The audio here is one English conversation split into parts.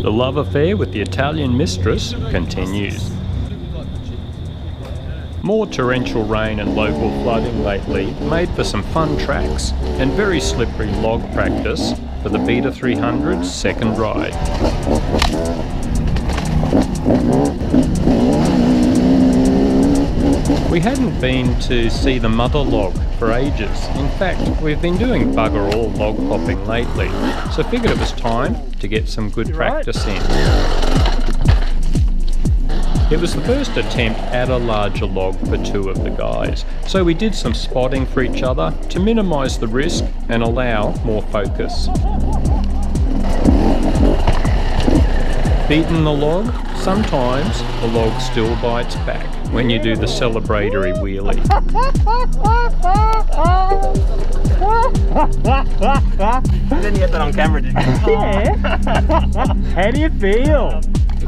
The love affair with the Italian mistress continues. More torrential rain and local flooding lately made for some fun tracks and very slippery log practice for the Beta 300's second ride. We hadn't been to see the mother log for ages. In fact, we've been doing bugger all log hopping lately, so figured it was time to get some good practice in. It was the first attempt at a larger log for two of the guys, so we did some spotting for each other to minimise the risk and allow more focus. Beaten the log, sometimes the log still bites back when you do the celebratory wheelie. Then you get that on camera, did you? Yeah. How do you feel?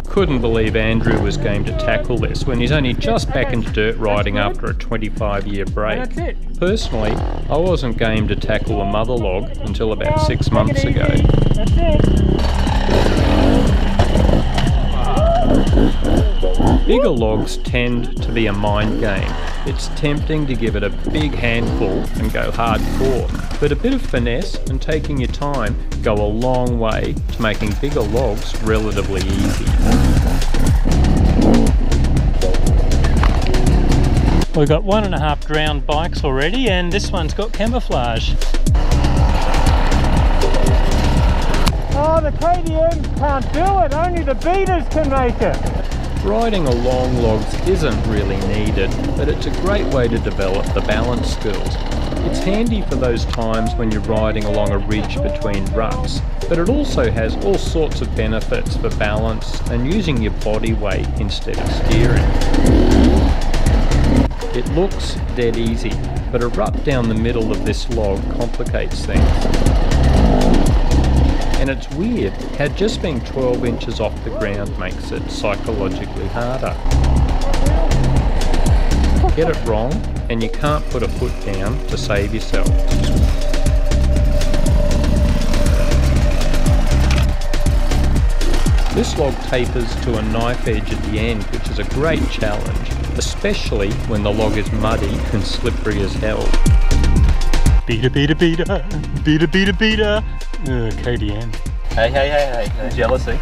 Couldn't believe Andrew was game to tackle this when he's only just back into dirt riding after a 25-year break. That's it. Personally, I wasn't game to tackle a mother log until about 6 months ago. That's it. Bigger logs tend to be a mind game. It's tempting to give it a big handful and go hardcore, but a bit of finesse and taking your time go a long way to making bigger logs relatively easy. We've got 1.5 drowned bikes already, and this one's got camouflage. Oh, the KTM can't do it, only the beaters can make it. Riding along logs isn't really needed, but it's a great way to develop the balance skills. It's handy for those times when you're riding along a ridge between ruts, but it also has all sorts of benefits for balance and using your body weight instead of steering. It looks dead easy, but a rut down the middle of this log complicates things. And it's weird how just being 12 inches off the ground makes it psychologically harder. Get it wrong and you can't put a foot down to save yourself. This log tapers to a knife edge at the end, which is a great challenge, especially when the log is muddy and slippery as hell. Beater, beater, beater, beater, beater, beater. KTM. Hey, no jealousy.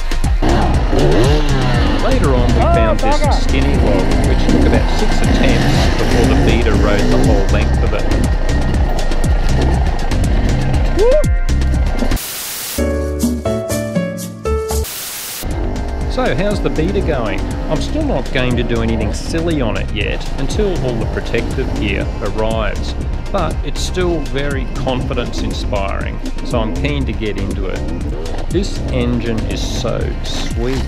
Later on we found this skinny log, which took about 6 attempts before the beater rode the whole length of it. So how's the beater going? I'm still not game to do anything silly on it yet until all the protective gear arrives. But it's still very confidence inspiring, so I'm keen to get into it. This engine is so sweet.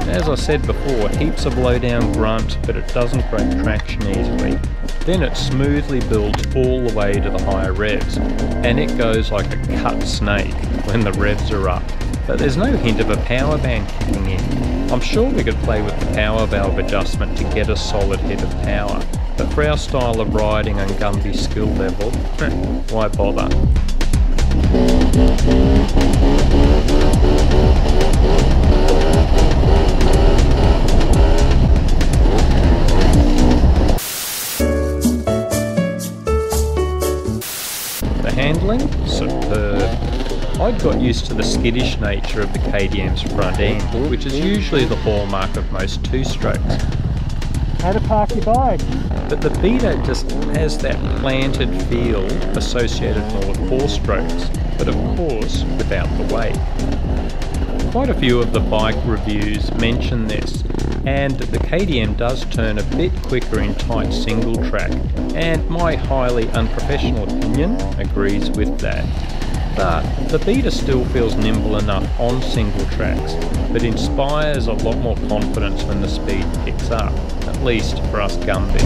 As I said before, heaps of low down grunt, but it doesn't break traction easily. Then it smoothly builds all the way to the higher revs, and it goes like a cut snake when the revs are up. But there's no hint of a power band kicking in. I'm sure we could play with the power valve adjustment to get a solid hit of power, but for our style of riding and Gumby skill level, why bother? The handling? Superb. I'd got used to the skittish nature of the KTM's front end, which is usually the hallmark of most two-strokes. How to park your bike. But the Beta just has that planted feel associated more with four-strokes, but of course without the weight. Quite a few of the bike reviews mention this, and the KTM does turn a bit quicker in tight single track, and my highly unprofessional opinion agrees with that. But the Beta still feels nimble enough on single tracks, but inspires a lot more confidence when the speed picks up, at least for us Gumbies.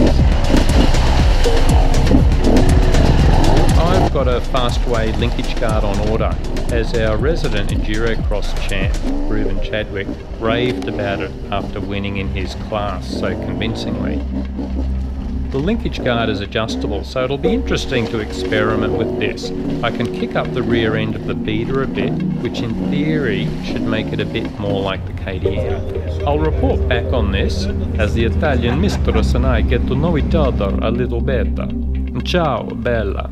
I've got a Fastway linkage guard on order, as our resident Enduro Cross champ, Reuben Chadwick, raved about it after winning in his class so convincingly. The linkage guard is adjustable, so it'll be interesting to experiment with this. I can kick up the rear end of the Beta a bit, which in theory should make it a bit more like the KTM. I'll report back on this as the Italian mistress and I get to know each other a little better. Ciao, bella!